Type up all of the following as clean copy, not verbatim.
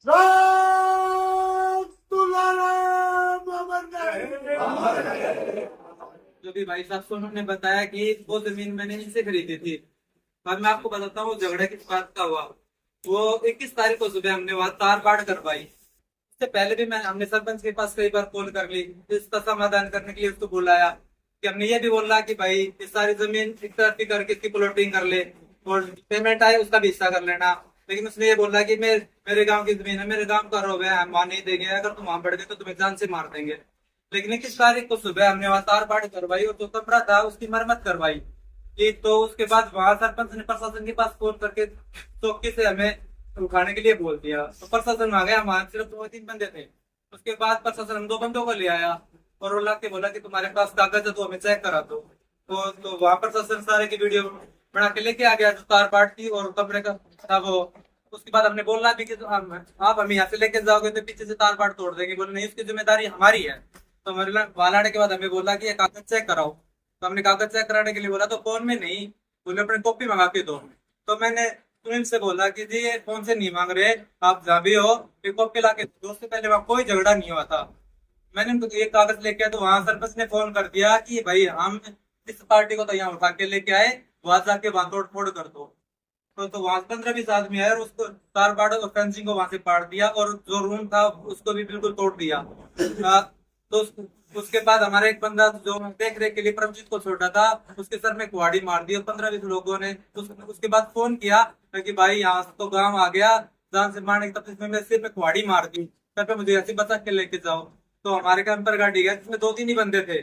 जो भी भाई साहब को उन्होंने बताया कि वो जमीन मैंने इनसे खरीदी थी। और मैं आपको बताता हूँ झगड़ा किस बात का हुआ। वो 21 तारीख को सुबह हमने वहाँ तार बाड़ करवाई। इससे पहले भी हमने सरपंच के पास कई बार कॉल कर ली, इसका समाधान करने के लिए उसको बुलाया कि हमने ये भी बोला कि भाई इस सारी जमीन एक तरफ करके इसकी प्लॉटिंग कर ले और पेमेंट आए उसका भी हिस्सा कर लेना। लेकिन उसने ये बोला कि मेरे गांव की जमीन है, मेरे गांव का रोब है, हम वहां नहीं देंगे, अगर तुम वहां बढ़ गए तो तुम्हें जान से मार देंगे। लेकिन 21 तारीख को सुबह हमने वहां तार बाड़ करवाई और जो कमरा था उसकी मरम्मत करवाई कि तो उसके बाद वहां सरपंच ने प्रशासन के पास फोन करके चौकी से हमें उठाने के लिए बोल दिया। तो प्रशासन आ गया, वहां सिर्फ 2-3 बंदे थे। उसके बाद प्रशासन हम 2 बंदों को ले आया और वो ला के बोला कि तुम्हारे पास कागज है तो हमें चेक करा दो। तो वहां प्रशासन सारे की वीडियो बना के लेके आ गया जो तार पाट की और कमरे का था वो। उसके बाद हमने बोला भी कि आप हमें यहाँ से लेके जाओगे तो पीछे से तार पाट तोड़ देंगे। बोले नहीं, उसकी जिम्मेदारी हमारी है। तो हमारे वहां आने के बाद हमें बोला कि ये कागज चेक कराओ। तो हमने कागज चेक कराने के लिए बोला तो फोन में नहीं, बोले अपने कॉपी मंगा के दो। तो मैंने सुनील से बोला कि जी ये फोन से नहीं मांग रहे, आप जहाँ भी हो ये कॉपी ला के दो। उससे पहले वहां कोई झगड़ा नहीं हुआ था। मैंने उनको एक कागज लेके आया तो वहां सरपंच ने फोन कर दिया कि भाई हम इस पार्टी को तो यहाँ उठा के लेके आए, वहां जाके वहां तोड़ फोड़ कर दो। तो वहां 15-20 आदमी आए और उसको तार बाड़ और फेंसिंग को वहां से पाड़ दिया और जो रूम था उसको भी बिल्कुल तोड़ दिया। तो उसके बाद हमारे एक बंदा जो देख रेख के लिए परमजीत को छोड़ा था, उसके सर में कुहाड़ी मार दी और 15-20 लोगों ने उसके बाद फोन किया कि भाई यहाँ तो गांव आ गया, जान से मारने की तफ्तीश में मेरे सिर में कुहाड़ी मार दी, सर पे मुझे ऐसे बचा के लेके जाओ। तो हमारे कैंपर गाड़ी गया जिसमें 2-3 ही बंदे थे।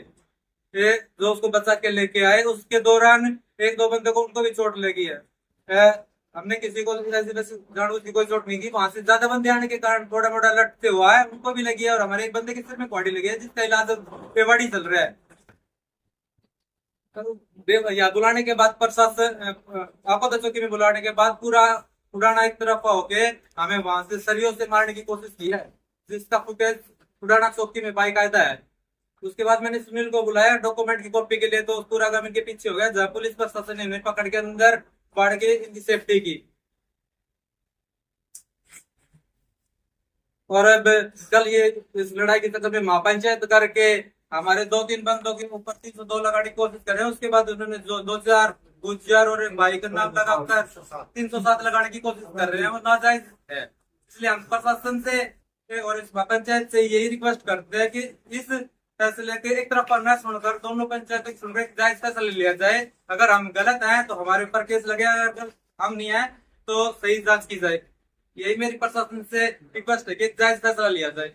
ये जो उसको बचा के लेके आए उसके दौरान 1-2 बंदे को उनको भी चोट लगी है। हमने किसी को ऐसे वैसे जानबूझ की कोई चोट नहीं की। वहां से ज्यादा बंदे आने के कारण थोड़ा मोटा लटते हुआ है, उनको भी लगी है। और हमारे एक बंदे के सिर में कुहाड़ी लगी है जिसका इलाज पेवाड़ी चल रहा है। भैया बुलाने के बाद प्रशासन आपदा चौकी में बुलाने के बाद पूरा उड़ाना एक तरफा होके हमें वहां से सरियों से मारने की कोशिश की है, जिसका फुटेज उड़ाना चौकी में बाकायदा है। उसके बाद मैंने सुनील को बुलाया डॉक्यूमेंट की कॉपी के लिए, तो पूरा काम इनके पीछे हो गया। जहाँ पुलिस प्रशासन ने इन्हें पकड़ के अंदर बाढ़ के इनकी सेफ्टी की। और अब कल ये इस लड़ाई के चक्कर में महापंचायत करके हमारे 2-3 बंदों के ऊपर 302 लगाने की कोशिश कर रहे हैं। उसके बाद उन्होंने जो 2-4 गुज्जर और एक भाई का नाम लगाकर 307 लगाने की कोशिश कर रहे हैं, वो नाजायज है। इसलिए हम प्रशासन से और इस महापंचायत से यही रिक्वेस्ट करते हैं कि इस फैसले के एक तरफ न सुनकर दोनों पंचायतों की सुनकर जायज फैसला लिया जाए। अगर हम गलत हैं तो हमारे ऊपर केस लगे, अगर हम नहीं है तो सही जांच की जाए। यही मेरी प्रशासन से रिक्वेस्ट है कि जायज फैसला लिया जाए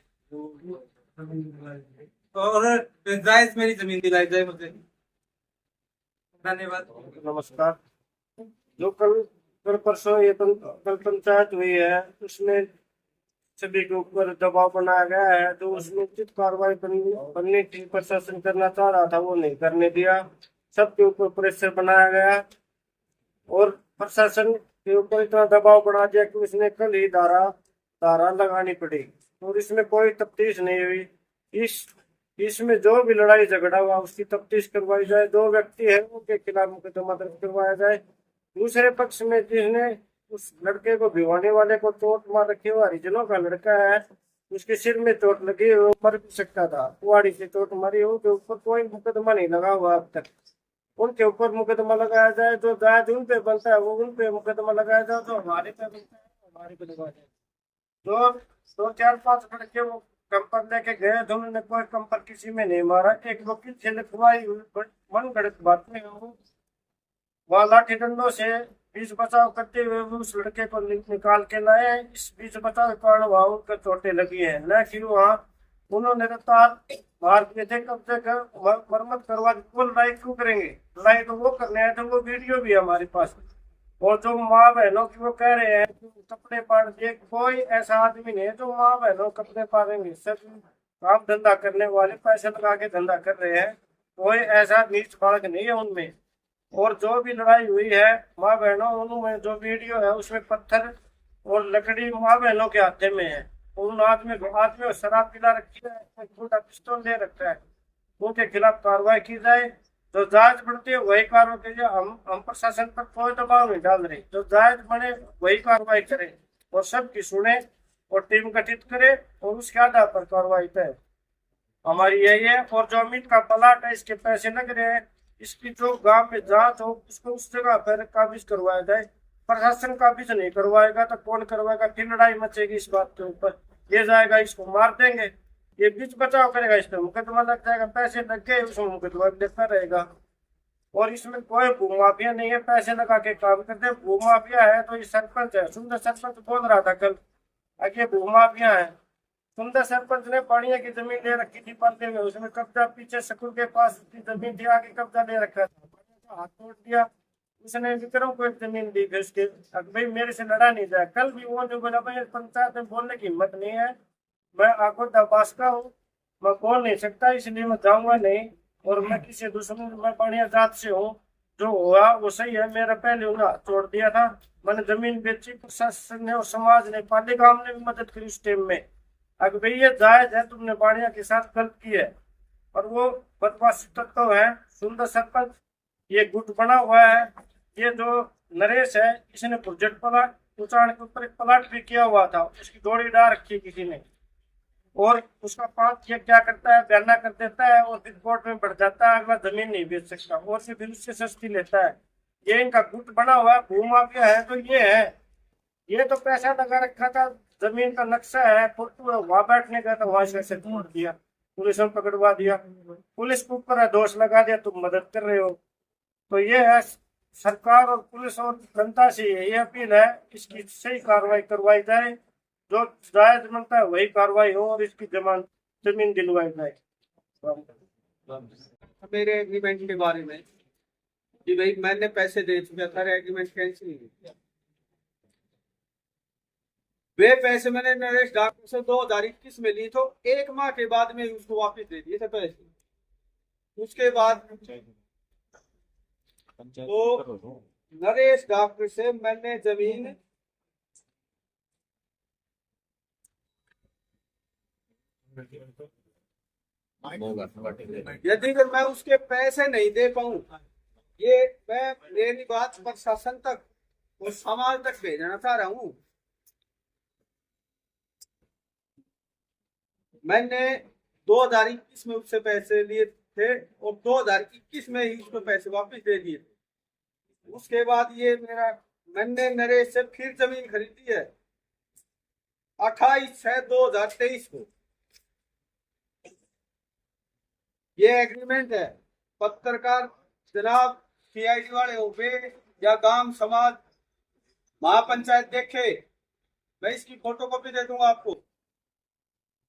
और जायज मेरी जमीन दिलाई जाए मुझे। धन्यवाद। नमस्कार। जो कल कल परसों ये कल पंचायत हुई है उसमें सभी के ऊपर दबाव बनाया गया है, तो उसमें उचित कार्रवाई बननी थी, प्रशासन करना चाह रहा था वो नहीं करने दिया। सबके ऊपर प्रेशर बनाया गया और प्रशासन के ऊपर इतना दबाव बना दिया कि उसने कल ही धारा लगानी पड़ी और इसमें कोई तफ्तीश नहीं हुई। इसमें जो भी लड़ाई झगड़ा हुआ उसकी तफ्तीश करवाई जाए, 2 व्यक्ति है उनके खिलाफ मुकदमा दर्ज करवाया जाए। दूसरे पक्ष में जिसने उस लड़के को भिगोने वाले को चोट मार रखी है, हरिजनों का लड़का है, उसके सिर में चोट लगी, वो मर भी सकता था, कुहाड़ी से चोट मारी। उनके ऊपर कोई मुकदमा नहीं लगा हुआ अब तक, उनके ऊपर मुकदमा लगाया जाए। जो जायज उन पे बनता है वो उन पे मुकदमा लगाया जाए, जो हमारे पे बनता है हमारे पे लगाया जाए। दो 4-5 लड़के वो कंपर लेके गए थे, उन्होंने कोई कंपर किसी में नहीं मारा। एक वकील से लिखवाई मन गढ़त बातें वहां लाठी डंडों से बीच बचाव करते हुए उस लड़के को निकाल के लाए। इस बीच बचाव के कारण वहां उनको चोटें लगी है, न कि वहां उन्होंने तार मार दिए थे। कब्जे कर मरम्मत करवा वो लड़ाई क्यों करेंगे? लड़ाई तो वो करने आए थे, वो वीडियो भी हमारे पास। और जो माँ बहनों की वो कह रहे हैं कपड़े पाड़ दिए, कोई ऐसा आदमी नहीं है जो माँ बहनों कपड़े पाड़ेंगे। सब काम धंधा करने वाले पैसे लगा के धंधा कर रहे हैं, कोई ऐसा नीच बालक नहीं है उनमें। और जो भी लड़ाई हुई है माँ बहनों, उनमें जो वीडियो है उसमें पत्थर और लकड़ी माँ बहनों के हाथे में है। उन आदमी शराब पिला रखी है, छोटा पिस्तौल ले रखा है, उनके खिलाफ कार्रवाई की जाए। जो जायज बढ़ती है वही कार्रवाई कीजिए। हम प्रशासन पर कोई दबाव नहीं डाल रहे, जो जायज बने वही कार्रवाई करें और सबकी सुने। और टीम गठित करे और उसके आधार पर कार्रवाई तय। हमारी यही है। और जो अमित का प्लाट है, इसके पैसे लग रहे हैं, इसकी जो गांव में जांच हो उसको उस जगह पर काबिज करवाया जाए। प्रशासन काबिज नहीं करवाएगा तो कौन करवाएगा? फिर लड़ाई मचेगी इस बात के ऊपर। ये जाएगा इसको मार देंगे, ये बीच बचाव करेगा, इस पर मुकदमा लग जाएगा, पैसे लग गए उसमें मुकदमा लेता रहेगा। और इसमें कोई भूमाफिया नहीं है, पैसे लगा के काम करते हैं। भूमाफिया है तो ये सरपंच है। सुंदर सरपंच बोल रहा था कल, आगे भूमाफिया है। सुंदर सरपंच ने पानिया की जमीन ले रखी थी पर्दे में, उसमें कब्जा पीछे स्कूल के पास उसकी जमीन थी, आगे कब्जा ले रखा था, हाथ तोड़ दिया। उसने विक्रम को एक जमीन दी फिर उसके, अब भाई मेरे से लड़ा नहीं जाए। कल भी वो जो बोला भाई पंचायत में बोलने की हिम्मत नहीं है, मैं आपको दबास का हूँ, मैं बोल नहीं सकता, इसलिए मैं जाऊंगा नहीं। और मैं किसी दुश्मन, मैं बढ़िया जात से हूँ, जो हुआ वो सही है। मेरा पहले उन्हें हाथ तोड़ दिया था, मैंने जमीन बेची, प्रशासन ने और समाज ने, पालिका ने भी मदद करी उस टाइम में। अगर भाई ये जायज है, तुमने बाड़िया के साथ गलत की है। और वो बदमाश तत्व है सुंदर सरपंच, ये गुट बना हुआ है। ये जो नरेश है, इसने प्रोजेक्ट प्लाट उचाण के ऊपर एक प्लाट भी किया हुआ था, उसकी डोरी डाल रखी किसी ने, और उसका 5 ये क्या करता है, बयाना कर देता है और फिर कोर्ट में बढ़ जाता है, अगला जमीन नहीं बेच सकता और फिर उससे सस्ती लेता है। ये इनका गुट बना हुआ है, भूमाफिया है। तो ये है, ये तो पैसा लगा रखा था, जमीन का नक्शा है, फोटो है, वहां बैठने का, तो वहां से तोड़ दिया, पुलिस ने पकड़वा दिया, पुलिस के ऊपर दोष लगा दिया, तुम मदद कर रहे हो। तो ये है सरकार और पुलिस और जनता से यही अपील है, इसकी सही कार्रवाई करवाई जाए, जो जायज बनता है वही कार्रवाई हो और इसकी जमीन दिलवाई जाए। मेरे एग्रीमेंट के बारे में कि भाई मैंने पैसे दे चुका था, एग्रीमेंट कैंसिल नहीं किया। वे पैसे मैंने नरेश डॉक्टर से 2021 में ली, तो 1 माह के बाद में उसको वापस दे दिए थे पैसे। उसके बाद तो नरेश डॉक्टर से मैंने जमीन यदि अगर मैं उसके पैसे नहीं दे पाऊं, ये मैं मेरी बात प्रशासन तक और समाज तक भेजना चाह रहा हूं। मैंने 2021 में उससे पैसे लिए थे और 2021 में ही उसको पैसे वापस दे दिए थे। उसके बाद ये मैंने नरेश से फिर जमीन खरीदी है 28/6/2023 को। ये एग्रीमेंट है। पत्रकार जनाब सीआईडी वाले हो गए या गांव समाज महापंचायत देखे, मैं इसकी फोटोकॉपी दे दूंगा आपको।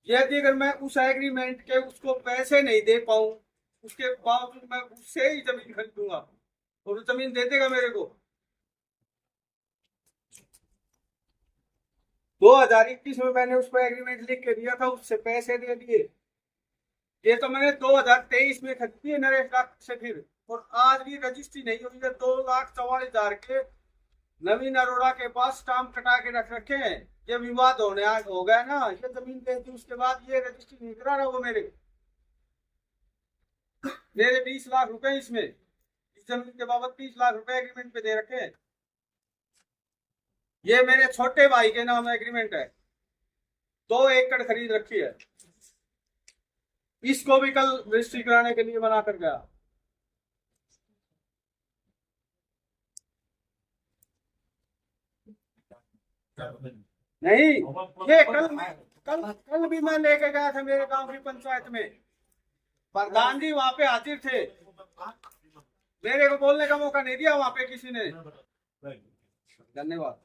यदि अगर मैं उस एग्रीमेंट के उसको पैसे नहीं दे पाऊं, उसके बावजूद मैं उससे ही जमीन खरीदूंगा और वो जमीन दे देगा मेरे को। 2021 में मैंने उसको एग्रीमेंट लिख के दिया था, उससे पैसे दे दिए। ये तो मैंने 2023 में खरीदी है नरेश डॉक्टर से फिर, और आज भी रजिस्ट्री नहीं हुई है। 2,44,000 के नवीन अरोड़ा के पास स्टाम्प कटा के रख रखे हैं। ये विवाद हो गया ना, ये जमीन दे दी, उसके बाद ये रजिस्ट्री नहीं करा रहा वो मेरे 20 लाख रुपए इसमें, इस जमीन के बाबत 20 लाख रुपए एग्रीमेंट पे दे रखे हैं। ये मेरे छोटे भाई के नाम एग्रीमेंट है, 2 एकड़ खरीद रखी है। इसको भी कल रजिस्ट्री कराने के लिए बना कर गया। नहीं, ये कल भी मैं लेके गया था मेरे गांव की पंचायत में, प्रधान जी वहां पे हाजिर थे, मेरे को बोलने का मौका नहीं दिया वहां पे किसी ने। धन्यवाद।